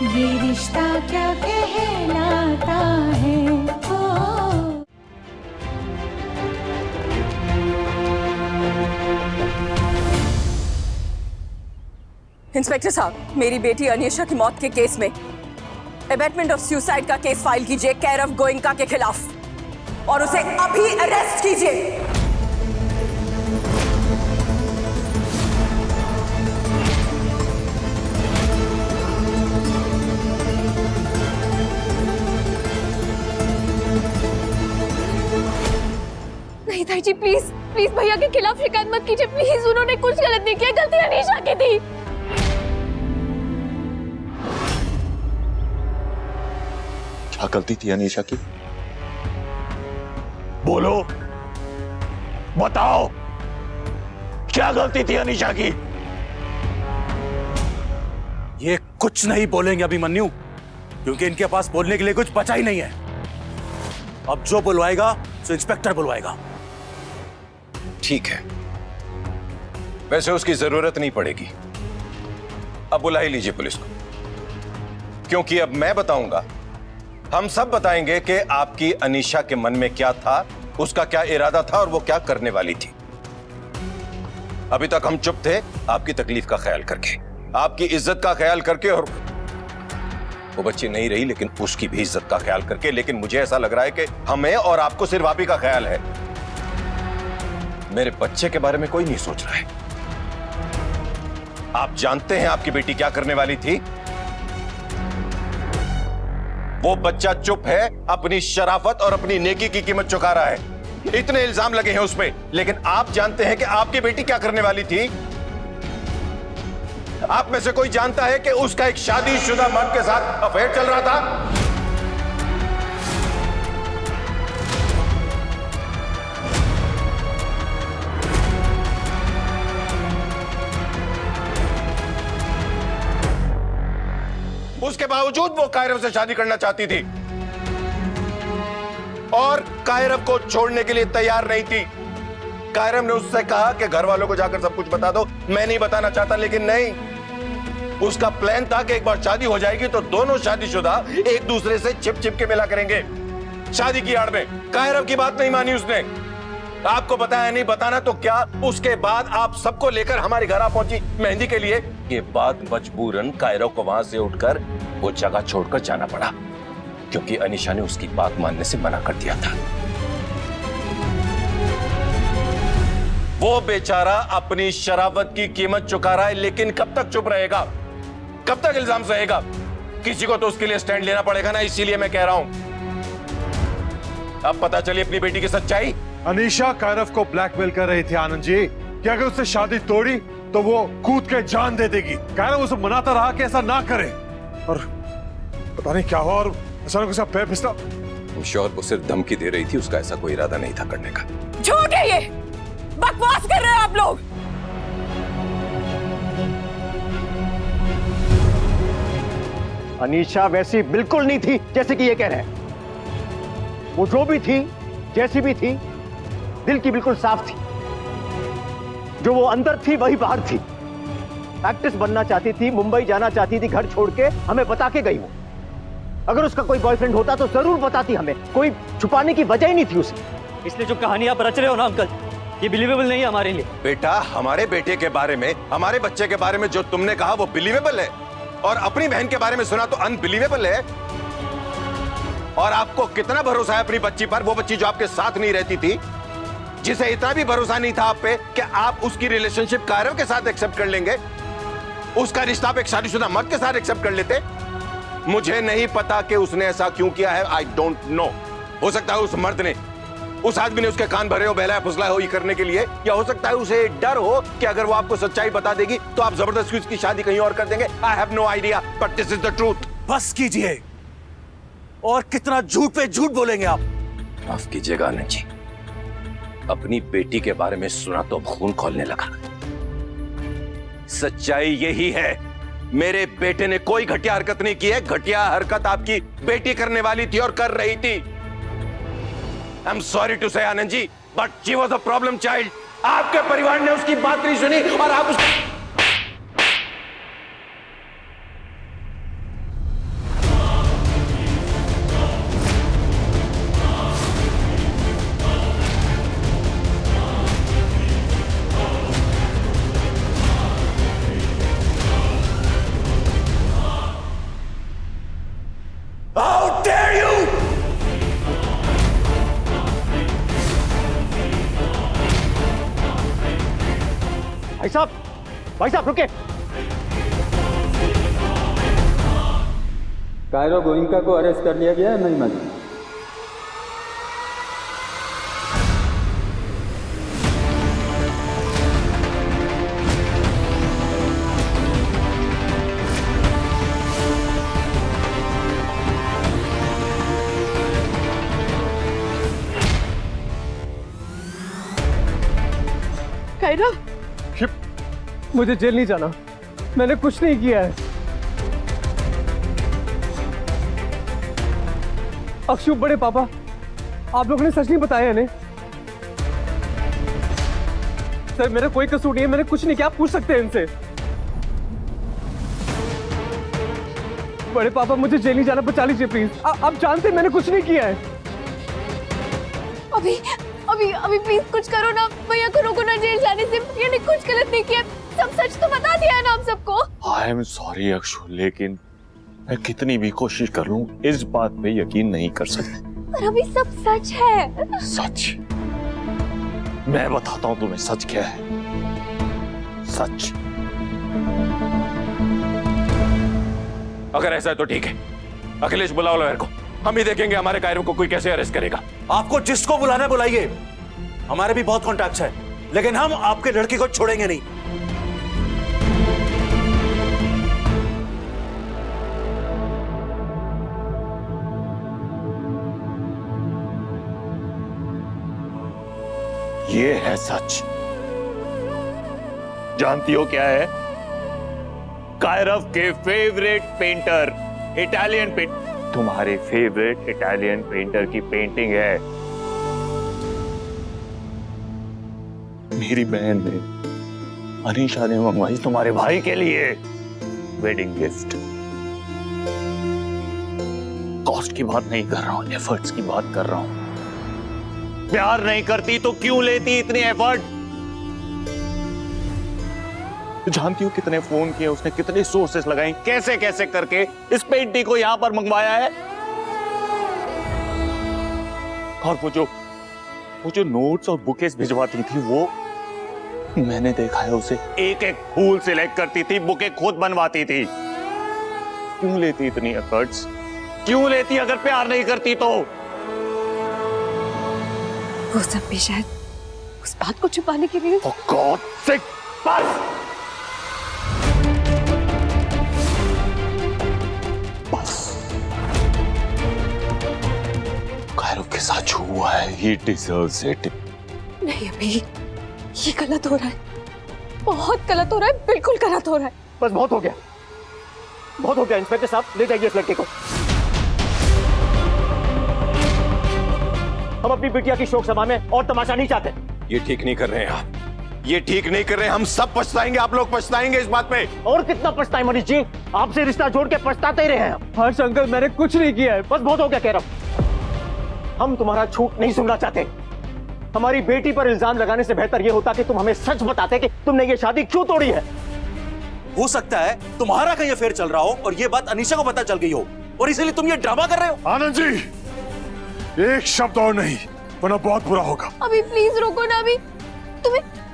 ये रिश्ता क्या कहलाता है। इंस्पेक्टर साहब, मेरी बेटी अनीशा की मौत के केस में अबैटमेंट ऑफ सुसाइड का केस फाइल कीजिए कैरव गोयनका के खिलाफ और उसे अभी अरेस्ट कीजिए। नहीं ताई जी, प्लीज प्लीज भैया के खिलाफ शिकायत मत कीजिए प्लीज। उन्होंने कुछ गलत नहीं किया, गलती अनीशा की थी। क्या गलती थी अनीशा की? बोलो, बताओ, क्या गलती थी अनीशा की? ये कुछ नहीं बोलेंगे अभिमन्यु, क्योंकि इनके पास बोलने के लिए कुछ बचा ही नहीं है। अब जो बुलवाएगा तो इंस्पेक्टर बुलवाएगा। ठीक है, वैसे उसकी जरूरत नहीं पड़ेगी। अब बुला ही लीजिए पुलिस को, क्योंकि अब मैं बताऊंगा, हम सब बताएंगे कि आपकी अनीशा के मन में क्या था, उसका क्या इरादा था और वो क्या करने वाली थी। अभी तक हम चुप थे आपकी तकलीफ का ख्याल करके, आपकी इज्जत का ख्याल करके, और वो बच्ची नहीं रही लेकिन उसकी भी इज्जत का ख्याल करके। लेकिन मुझे ऐसा लग रहा है कि हमें और आपको सिर्फ आप ही का ख्याल है, मेरे बच्चे के बारे में कोई नहीं सोच रहा है। आप जानते हैं आपकी बेटी क्या करने वाली थी? वो बच्चा चुप है, अपनी शराफत और अपनी नेकी की कीमत चुका रहा है। इतने इल्जाम लगे हैं उस पे, लेकिन आप जानते हैं कि आपकी बेटी क्या करने वाली थी? आप में से कोई जानता है कि उसका एक शादीशुदा मर्द के साथ अफेयर चल रहा था? उसके बावजूद वो कायरव से शादी करना चाहती थी और कायरव को छोड़ने के लिए तैयार नहीं थी। कायरव ने उससे कहा कि घर वालों को जाकर सब कुछ बता दो, मैं नहीं बताना चाहता, लेकिन नहीं, उसका प्लान था कि एक बार शादी हो जाएगी तो दोनों शादीशुदा एक दूसरे से छिप छिप के मिला करेंगे शादी की आड़ में। कायरव की बात नहीं मानी उसने, आपको बताया नहीं, बताना तो क्या, उसके बाद आप सबको लेकर हमारे घर आ पहुंची मेहंदी के लिए। के बाद मजबूरन कायरव को वहां से उठकर वो जगह छोड़कर जाना पड़ा, क्योंकि अनीशा ने उसकी बात मानने से मना कर दिया था। वो बेचारा अपनी शराफत की कीमत चुका रहा है, लेकिन कब तक चुप रहेगा, कब तक इल्जाम सहेगा? किसी को तो उसके लिए स्टैंड लेना पड़ेगा ना, इसीलिए मैं कह रहा हूं अब पता चली अपनी बेटी की सच्चाई। अनीशा कायरव को ब्लैकमेल कर रही थी आनंद जी कि अगर उससे शादी तोड़ी तो वो कूद के जान दे देगी। कायरव उसे मनाता रहा कि ऐसा ना करे, और पता नहीं क्या हुआ और अचानक उसका पैर फिसला। I'm sure वो सिर्फ धमकी दे रही थी, उसका ऐसा कोई इरादा नहीं था करने का। झूठ है ये, बकवास कर रहे हैं आप लोग। अनीशा वैसी बिल्कुल नहीं थी जैसे कि ये कह रहे हैं। वो जो भी थी, जैसी भी थी, दिल की बिल्कुल साफ थी। जो वो अंदर थी वही बाहर थी। एक्ट्रेस बनना चाहती थी, मुंबई जाना चाहती थी, घर छोड़ के हमें बता के गई वो। अगर उसका कोई बॉयफ्रेंड होता तो जरूर बताती हमें, कोई छुपाने की वजह ही नहीं थी उसे। इसलिए जो कहानी आप रच रहे हो ना अंकल, ये बिलीवेबल नहीं है हमारे लिए। बेटा, हमारे बेटे के बारे में, हमारे बच्चे के बारे में जो तुमने कहा वो बिलीवेबल है, और अपनी बहन के बारे में सुना तो अनबिलीवेबल है। और आपको कितना भरोसा है अपनी बच्ची पर, वो बच्ची जो आपके साथ नहीं रहती थी, जिसे इतना भी भरोसा नहीं था आप पे कि आप उसकी रिलेशनशिप कायरव के साथ एक्सेप्ट कर लेंगे, उसका रिश्ता आप एक शादीशुदा मर्द के साथ एक्सेप्ट कर लेते। मुझे नहीं पता कि उसने ऐसा क्यों किया है, आई डोंट नो। हो सकता है उस मर्द ने, उस आदमी ने उसके कान भरे हो, बहलाया फुसलाया हो ये करने के लिए, या हो सकता है उसे डर हो कि अगर वो आपको सच्चाई बता देगी तो आप जबरदस्ती उसकी शादी कहीं और कर देंगे। I have no idea, but this is the truth. बस कीजिए, और कितना झूठ पे झूठ बोलेंगे आप। माफ कीजिएगा आनंद जी, अपनी बेटी के बारे में सुना तो खून खौलने लगा। सच्चाई यही है, मेरे बेटे ने कोई घटिया हरकत नहीं की है। घटिया हरकत आपकी बेटी करने वाली थी और कर रही थी। I am sorry to say Anand ji, but she was a problem child. आपके परिवार ने उसकी बात नहीं सुनी और आप भाई साहब रुके। कायरो गोइंका को अरेस्ट कर लिया गया है महिमा जी। कायरा, मुझे जेल नहीं जाना, मैंने कुछ नहीं किया है। अक्षु बड़े पापा, आप लोगों ने सच नहीं बताया इन्हें। सर मेरा कोई कसूर नहीं है, मैंने कुछ नहीं किया, आप पूछ सकते हैं इनसे। बड़े पापा मुझे जेल नहीं जाना, बचा लीजिए प्लीज। आप जानते हैं मैंने कुछ नहीं किया है। अभी अभी अभी प्लीज कुछ करो ना, भैया को रोको ना जेल जाने से। भैया ने कुछ गलत नहीं किया, सब सच तो बता दिया है ना हम सबको। आई एम सॉरी अक्षु, लेकिन मैं कितनी भी कोशिश कर लूं इस बात पे यकीन नहीं कर सकते। पर अभी सब सच है। सच? मैं बताता हूं तुम्हें सच क्या है। सच अगर ऐसा है तो ठीक है, अखिलेश बुलाओ लॉयर को, हम ही देखेंगे हमारे कायरों को कोई कैसे अरेस्ट करेगा। आपको जिसको बुलाना बुलाइए, हमारे भी बहुत कॉन्टैक्ट्स हैं, लेकिन हम आपके लड़की को छोड़ेंगे नहीं। ये है सच। जानती हो क्या है? कायरव के फेवरेट पेंटर, इटालियन पेंटर, तुम्हारे फेवरेट इटालियन पेंटर की पेंटिंग है। मेरी बहन ने, अनीशा ने मंगवाई तुम्हारे भाई के लिए वेडिंग गिफ्ट। कॉस्ट की बात नहीं कर रहा हूं, एफर्ट्स की बात कर रहा हूं। प्यार नहीं करती तो क्यों लेती इतने एफर्ट? जानती हो कितने फोन किए उसने, कितने सोर्सेस लगाए, कैसे कैसे करके इस पेंटिंग को यहां पर मंगवाया है। और वो जो नोट्स और बुकेस भिजवाती थी, वो मैंने देखा है उसे एक एक फूल सिलेक्ट करती थी, बुके खुद बनवाती थी। क्यों लेती इतनी एफर्ट्स? क्यों लेती अगर प्यार नहीं करती तो? वो सब भी शायद उस बात को छुपाने के लिए। For God's sake, बस! कायरो के साथ जो हुआ है, he deserves it. नहीं अभी ये गलत हो रहा है, बहुत गलत हो रहा है, बिल्कुल गलत हो रहा है। बस बहुत हो गया, बहुत हो गया। इंस्पेक्टर साहब ले जाइए इस लड़के को। हम अपनी बिटिया की शोक सभा में और तमाशा नहीं चाहते। ये ठीक नहीं कर रहे हैं आप, ये ठीक नहीं कर रहे हैं। हम सब पछताएंगे, आप लोग पछताएंगे इस बात पे। और कितना पछताएं मनीष जी, आपसे रिश्ता जोड़ के पछताते ही रहे हैं। हर्ष अंकल मैंने कुछ नहीं किया है। बस बहुत हो गया कह रहा हूं। हम तुम्हारा झूठ नहीं सुनना चाहते। हमारी बेटी पर इल्जाम लगाने से बेहतर यह होता कि तुम हमें सच बताते कि तुमने ये शादी क्यों तोड़ी है। हो सकता है तुम्हारा कहीं अफेयर चल रहा हो और ये बात अनीशा को पता चल गई हो, और इसलिए तुम ये ड्रामा कर रहे हो। आनंद जी, एक शब्द और नहीं, वरना बहुत बुरा होगा। अभी प्लीज रोको ना। अभी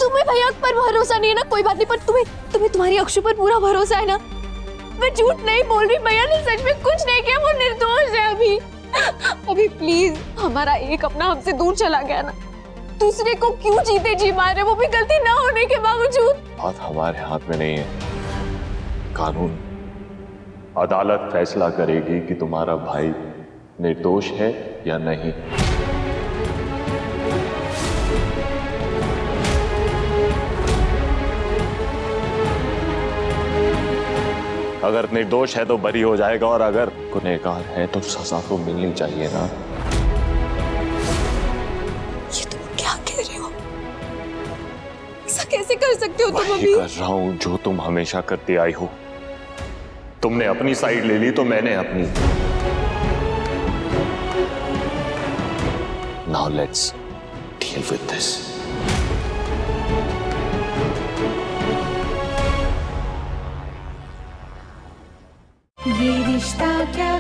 तुम्हें भैया पर भरोसा नहीं है ना, कोई बात नहीं, पर तुम्हें तुम्हारी अक्षु पर पूरा भरोसा है ना। मैं झूठ नहीं बोल रही, भैया ने सच में कुछ नहीं किया, वो निर्दोष है। अभी प्लीज, हमारा एक अपना हमसे दूर चला गया ना, दूसरे को क्यों जीते जी मारे, वो भी गलती ना होने के बावजूद। बात हमारे हाथ में नहीं है, कानून, अदालत फैसला करेगी कि तुम्हारा भाई निर्दोष है या नहीं। अगर निर्दोष है तो बरी हो जाएगा, और अगर गुनहगार है तो सजा तो मिलनी चाहिए ना। ये तुम क्या कह रहे हो? ऐसा कैसे कर सकते हो तुम? वही अभी कर रहा हूं जो तुम हमेशा करती आई हो। तुमने अपनी साइड ले ली तो मैंने अपनी। Now let's deal with this. ये रिश्ता क्या